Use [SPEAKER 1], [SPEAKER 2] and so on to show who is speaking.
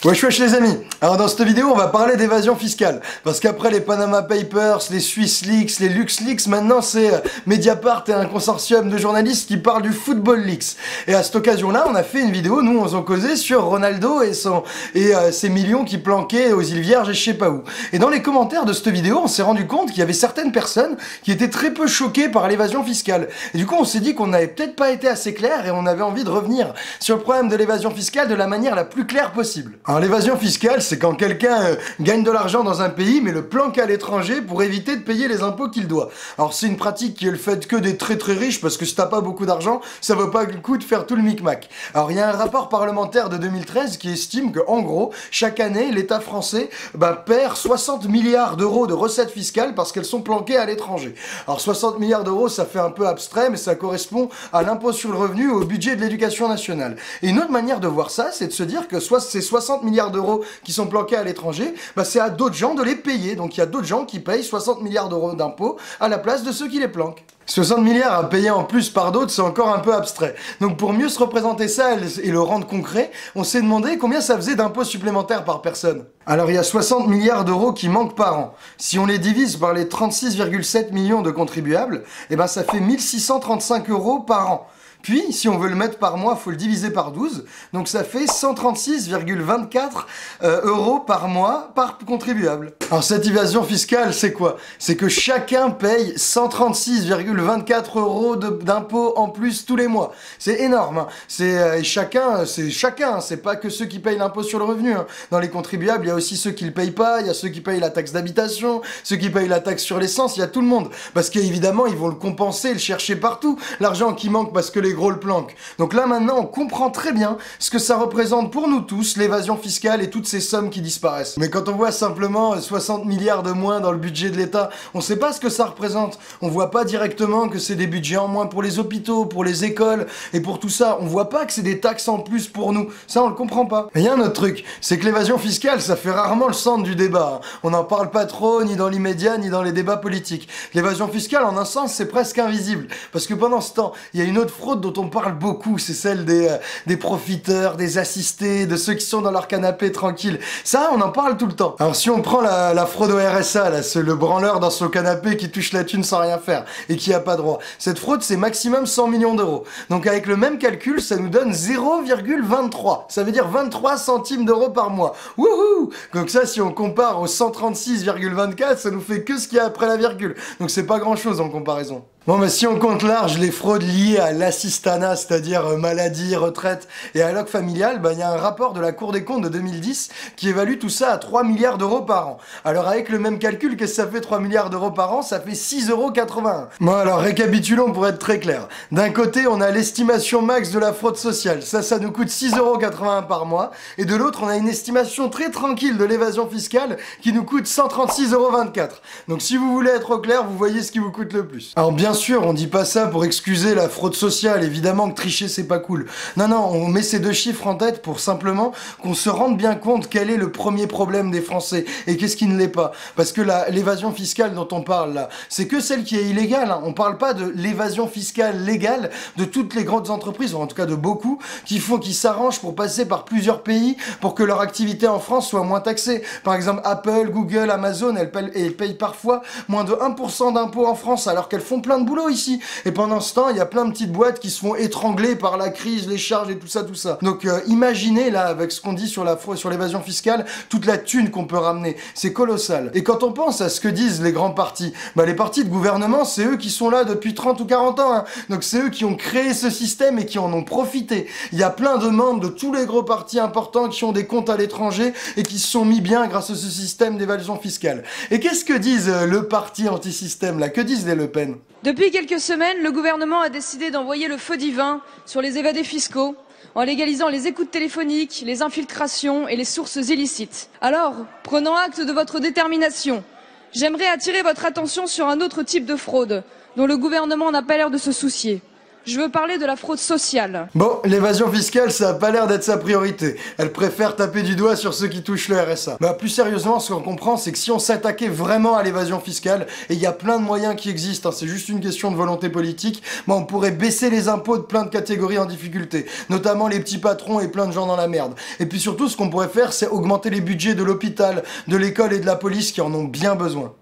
[SPEAKER 1] Wesh les amis. Alors dans cette vidéo on va parler d'évasion fiscale. Parce qu'après les Panama Papers, les Swiss Leaks, les Lux Leaks, maintenant c'est Mediapart et un consortium de journalistes qui parlent du Football Leaks. Et à cette occasion là on a fait une vidéo, nous on s'en causait sur Ronaldo et ses millions qui planquaient aux îles Vierges et je sais pas où. Et dans les commentaires de cette vidéo on s'est rendu compte qu'il y avait certaines personnes qui étaient très peu choquées par l'évasion fiscale. Et du coup on s'est dit qu'on n'avait peut-être pas été assez clair et on avait envie de revenir sur le problème de l'évasion fiscale de la manière la plus claire possible. Alors l'évasion fiscale, c'est quand quelqu'un gagne de l'argent dans un pays mais le planque à l'étranger pour éviter de payer les impôts qu'il doit. Alors c'est une pratique qui est le fait que des très riches parce que si t'as pas beaucoup d'argent, ça vaut pas le coup de faire tout le micmac. Alors il y a un rapport parlementaire de 2013 qui estime que en gros, chaque année, l'État français perd 60 milliards d'euros de recettes fiscales parce qu'elles sont planquées à l'étranger. Alors 60 milliards d'euros, ça fait un peu abstrait mais ça correspond à l'impôt sur le revenu, au budget de l'éducation nationale. Et une autre manière de voir ça, c'est de se dire que ces 60 milliards d'euros qui sont planqués à l'étranger, c'est à d'autres gens de les payer. Donc il y a d'autres gens qui payent 60 milliards d'euros d'impôts à la place de ceux qui les planquent. 60 milliards à payer en plus par d'autres, c'est encore un peu abstrait. Donc pour mieux se représenter ça et le rendre concret, on s'est demandé combien ça faisait d'impôts supplémentaires par personne. Alors il y a 60 milliards d'euros qui manquent par an. Si on les divise par les 36,7 millions de contribuables, ça fait 1635 euros par an. Puis, si on veut le mettre par mois, faut le diviser par 12. Donc ça fait 136,24 euros par mois par contribuable. Alors cette évasion fiscale, c'est quoi? C'est que chacun paye 136,24 euros d'impôts en plus tous les mois. C'est énorme. Hein. C'est chacun, c'est pas que ceux qui payent l'impôt sur le revenu. Hein. Dans les contribuables, il y a aussi ceux qui le payent pas, il y a ceux qui payent la taxe d'habitation, ceux qui payent la taxe sur l'essence, il y a tout le monde. Parce qu'évidemment, ils vont le compenser, le chercher partout. L'argent qui manque parce que les gros le planquent. Donc là maintenant on comprend très bien ce que ça représente pour nous tous, l'évasion fiscale et toutes ces sommes qui disparaissent. Mais quand on voit simplement 60 milliards de moins dans le budget de l'État, on sait pas ce que ça représente. On voit pas directement que c'est des budgets en moins pour les hôpitaux, pour les écoles et pour tout ça. On voit pas que c'est des taxes en plus pour nous. Ça on le comprend pas. Mais il y a un autre truc, c'est que l'évasion fiscale ça fait rarement le centre du débat. Hein. On n'en parle pas trop ni dans l'immédiat ni dans les débats politiques. L'évasion fiscale en un sens c'est presque invisible. Parce que pendant ce temps, il y a une autre fraude dont on parle beaucoup, c'est celle des profiteurs, des assistés, de ceux qui sont dans leur canapé tranquille. Ça, on en parle tout le temps. Alors si on prend la fraude au RSA, là, c'est le branleur dans son canapé qui touche la thune sans rien faire et qui a pas droit. Cette fraude, c'est maximum 100 millions d'euros. Donc avec le même calcul, ça nous donne 0,23. Ça veut dire 23 centimes d'euros par mois. Wouhou! Donc ça, si on compare aux 136,24, ça nous fait que ce qu'il y a après la virgule. Donc c'est pas grand chose en comparaison. Bon, mais si on compte large les fraudes liées à l'assistanat, c'est-à-dire maladie, retraite et alloc familial, il y a un rapport de la Cour des comptes de 2010 qui évalue tout ça à 3 milliards d'euros par an. Alors avec le même calcul, qu'est-ce que ça fait 3 milliards d'euros par an? Ça fait 6,81 €. Bon alors récapitulons pour être très clair. D'un côté, on a l'estimation max de la fraude sociale. Ça nous coûte 6,81 € par mois. Et de l'autre, on a une estimation très tranquille de l'évasion fiscale qui nous coûte 136,24 €. Donc si vous voulez être au clair, vous voyez ce qui vous coûte le plus. Alors bien sûr, on dit pas ça pour excuser la fraude sociale, évidemment que tricher c'est pas cool. Non, on met ces deux chiffres en tête pour simplement qu'on se rende bien compte quel est le premier problème des Français et qu'est-ce qui ne l'est pas. Parce que l'évasion fiscale dont on parle là, c'est que celle qui est illégale. Hein. On parle pas de l'évasion fiscale légale de toutes les grandes entreprises, ou en tout cas de beaucoup, qui s'arrangent pour passer par plusieurs pays pour que leur activité en France soit moins taxée. Par exemple, Apple, Google, Amazon, elles payent parfois moins de 1% d'impôts en France alors qu'elles font plein de boulot ici. Et pendant ce temps, il y a plein de petites boîtes qui se font étrangler par la crise, les charges et tout ça. Donc imaginez là, avec ce qu'on dit sur l'évasion fiscale, toute la thune qu'on peut ramener. C'est colossal. Et quand on pense à ce que disent les grands partis, les partis de gouvernement, c'est eux qui sont là depuis 30 ou 40 ans. Hein. Donc c'est eux qui ont créé ce système et qui en ont profité. Il y a plein de membres de tous les gros partis importants qui ont des comptes à l'étranger et qui se sont mis bien grâce à ce système d'évasion fiscale. Et qu'est-ce que disent le parti anti-système là? Que disent les Le Pen?
[SPEAKER 2] Depuis quelques semaines, le gouvernement a décidé d'envoyer le feu divin sur les évadés fiscaux en légalisant les écoutes téléphoniques, les infiltrations et les sources illicites. Alors, prenant acte de votre détermination, j'aimerais attirer votre attention sur un autre type de fraude dont le gouvernement n'a pas l'air de se soucier. Je veux parler de la fraude sociale.
[SPEAKER 1] Bon, l'évasion fiscale, ça a pas l'air d'être sa priorité. Elle préfère taper du doigt sur ceux qui touchent le RSA. Bah, plus sérieusement, ce qu'on comprend, c'est que si on s'attaquait vraiment à l'évasion fiscale, et il y a plein de moyens qui existent, hein, c'est juste une question de volonté politique, bah, on pourrait baisser les impôts de plein de catégories en difficulté, notamment les petits patrons et plein de gens dans la merde. Et puis surtout, ce qu'on pourrait faire, c'est augmenter les budgets de l'hôpital, de l'école et de la police qui en ont bien besoin.